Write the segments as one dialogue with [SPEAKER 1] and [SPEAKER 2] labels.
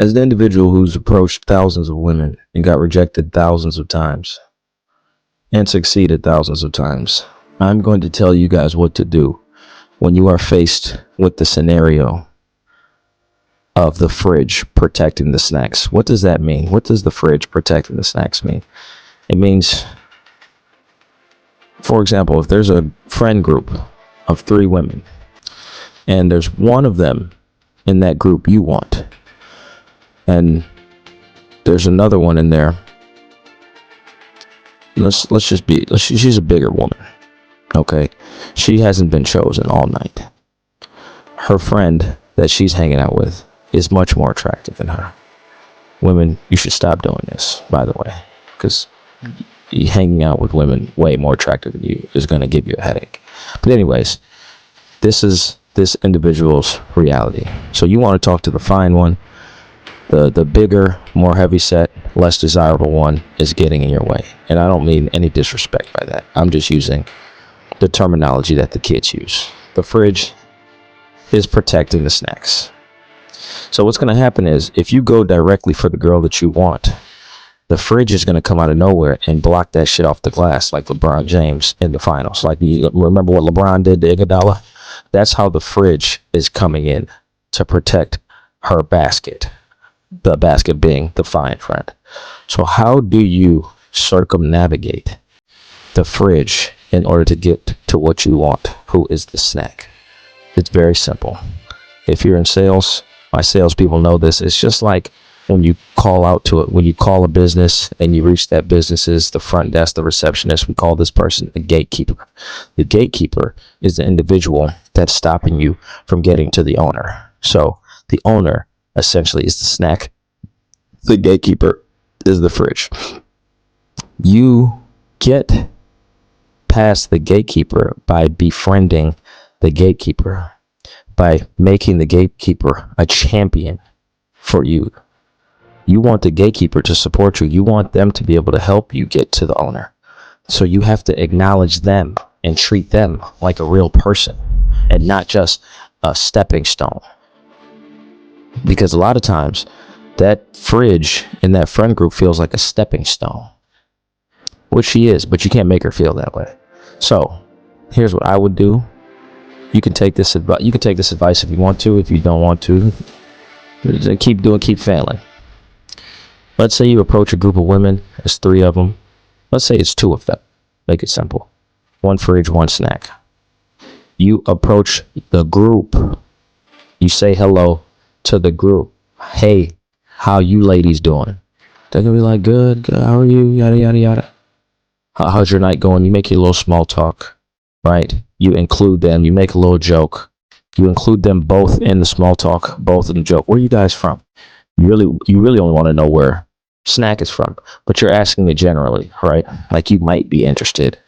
[SPEAKER 1] As an individual who's approached thousands of women and got rejected thousands of times and succeeded thousands of times, I'm going to tell you guys what to do when you are faced with the scenario of the fridge protecting the snacks. What does that mean? What does the fridge protecting the snacks mean? It means, for example, if there's a friend group of 3 women and there's one of them in that group you want, and there's another one in there, she's a bigger woman, okay? She hasn't been chosen all night. Her friend that she's hanging out with is much more attractive than her. Women, you should stop doing this, by the way, because hanging out with women way more attractive than you is going to give you a headache. But anyways, this is this individual's reality. So you want to talk to the fine one. The bigger, more heavy set, less desirable one is getting in your way. And I don't mean any disrespect by that. I'm just using the terminology that the kids use. The fridge is protecting the snacks. So what's going to happen is, if you go directly for the girl that you want, the fridge is going to come out of nowhere and block that shit off the glass, like LeBron James in the finals. Like, you remember what LeBron did to Iguodala? That's how the fridge is coming in to protect her basket. The basket being the fine friend. So how do you circumnavigate the fridge in order to get to what you want, who is the snack? It's very simple. If you're in sales, my salespeople know this. It's just like when you call out to it, when you call a business and you reach that business's, the front desk, the receptionist, we call this person the gatekeeper. The gatekeeper is the individual that's stopping you from getting to the owner. So the owner essentially is the snack. The gatekeeper is the fridge. You get past the gatekeeper by befriending the gatekeeper, by making the gatekeeper a champion for you. You want the gatekeeper to support you. You want them to be able to help you get to the owner. So you have to acknowledge them and treat them like a real person and not just a stepping stone. Because a lot of times that fridge in that friend group feels like a stepping stone, which she is, but you can't make her feel that way. So here's what I would do. You can take this advice. You can take this advice if you want to. If you don't want to, keep failing. Let's say you approach a group of women. There's 3 of them. Let's say it's 2 of them. Make it simple. 1 fridge, 1 snack. You approach the group. You say hello to the group. Hey, how you ladies doing? They're gonna be like, good, how are you? Yada yada yada. How's your night going? You make your little small talk, right? You include them. You make a little joke. You include them both in the small talk, both in the joke. Where are you guys from? You really only want to know where snack is from, but you're asking it generally, right? Like, you might be interested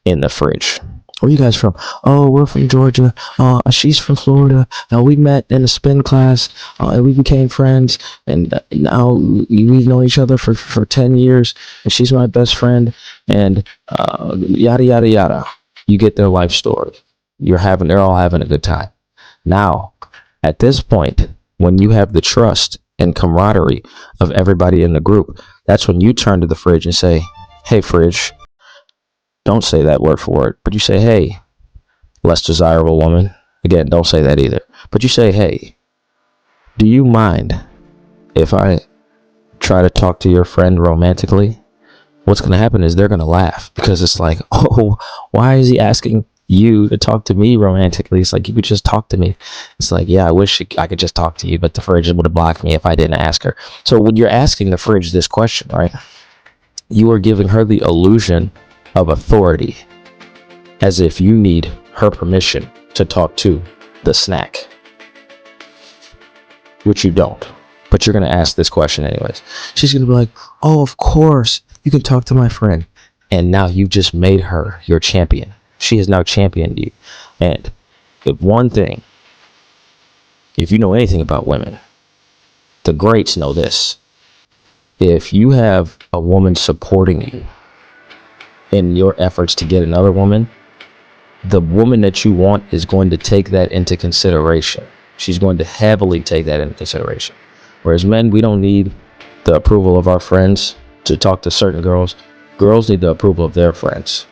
[SPEAKER 1] in the fridge. Where are you guys from? Oh, we're from Georgia. She's from Florida. We met in a spin class, and we became friends. And now we've known each other for 10 years. And she's my best friend. And yada yada yada. You get their life story. They're all having a good time. Now, at this point, when you have the trust and camaraderie of everybody in the group, that's when you turn to the fridge and say, "Hey, fridge." Don't say that word for word, but you say, "Hey, less desirable woman." Again, don't say that either. But you say, "Hey, do you mind if I try to talk to your friend romantically?" What's going to happen is they're going to laugh, because it's like, "Oh, why is he asking you to talk to me romantically? It's like, you could just talk to me." It's like, yeah, I wish I could just talk to you, but the fridge would have blocked me if I didn't ask her. So when you're asking the fridge this question, right, you are giving her the illusion of authority, as if you need her permission to talk to the snack, which you don't. But you're going to ask this question anyways. She's going to be like, "Oh, of course, you can talk to my friend." And now you just made her your champion. She has now championed you. And if you know anything about women, the greats know this. If you have a woman supporting you in your efforts to get another woman, the woman that you want is going to take that into consideration. She's going to heavily take that into consideration. Whereas men, we don't need the approval of our friends to talk to certain girls. Girls need the approval of their friends.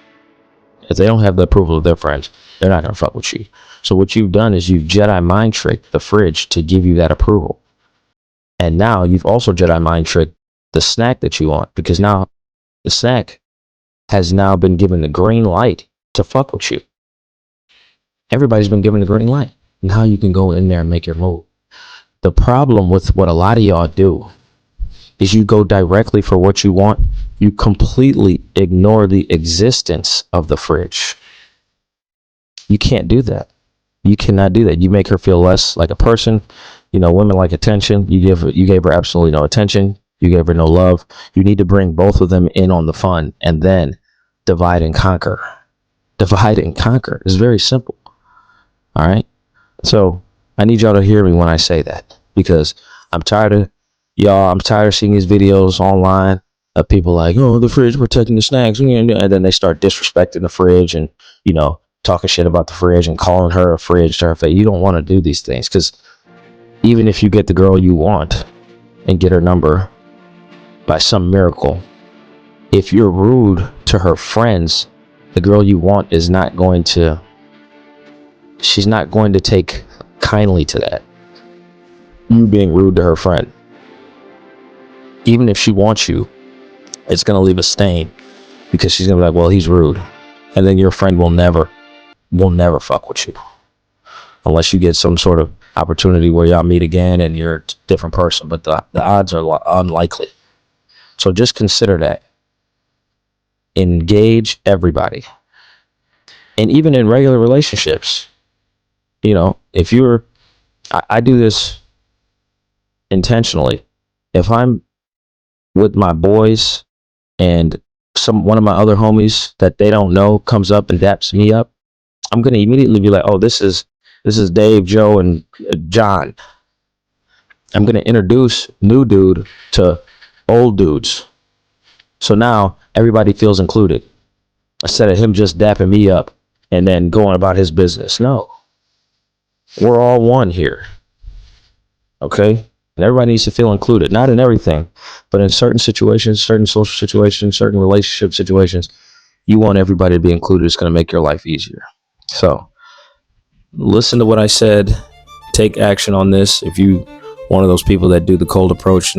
[SPEAKER 1] If they don't have the approval of their friends, they're not gonna fuck with you. So what you've done is you've Jedi mind tricked the fridge to give you that approval. And now you've also Jedi mind tricked the snack that you want, because now the snack has now been given the green light to fuck with you. Everybody's been given the green light. Now you can go in there and make your move. The problem with what a lot of y'all do is you go directly for what you want. You completely ignore the existence of the fridge. You can't do that. You cannot do that. You make her feel less like a person. You know, women like attention. You gave her absolutely no attention. You gave her no love. You need to bring both of them in on the fun and then divide and conquer. Divide and conquer. It's very simple. All right. So I need y'all to hear me when I say that, because I'm tired of y'all. I'm tired of seeing these videos online of people like, oh, the fridge protecting the snacks. And then they start disrespecting the fridge and, you know, talking shit about the fridge and calling her a fridge to her face. You don't want to do these things, because even if you get the girl you want and get her number by some miracle, if you're rude to her friends, the girl you want is not going to, she's not going to take kindly to that. You being rude to her friend. Even if she wants you, it's going to leave a stain, because she's going to be like, well, he's rude. And then your friend will never fuck with you. Unless you get some sort of opportunity where y'all meet again and you're a different person. But the odds are unlikely. So just consider that. Engage everybody. And even in regular relationships, you know, if you're, I do this intentionally. If I'm with my boys and one of my other homies that they don't know comes up and daps me up, I'm going to immediately be like, oh, this is Dave, Joe, and John. I'm going to introduce new dude to old dudes. So now everybody feels included, instead of him just dapping me up and then going about his business. No, we're all one here. Okay? And everybody needs to feel included. Not in everything, but in certain situations, certain social situations, certain relationship situations, you want everybody to be included. It's going to make your life easier. So listen to what I said. Take action on this. If you one of those people that do the cold approach,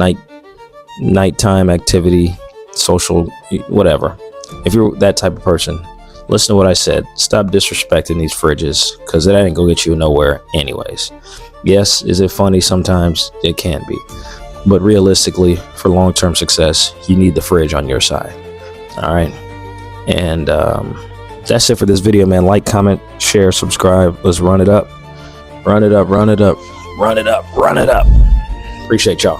[SPEAKER 1] nighttime activity, social, whatever. If you're that type of person, listen to what I said. Stop disrespecting these fridges, because it ain't gonna get you nowhere anyways. Yes, is it funny sometimes? It can be. But realistically, for long-term success, you need the fridge on your side. All right. And that's it for this video, man. Like, comment, share, subscribe. Let's run it up. Run it up, run it up, run it up, run it up. Appreciate y'all.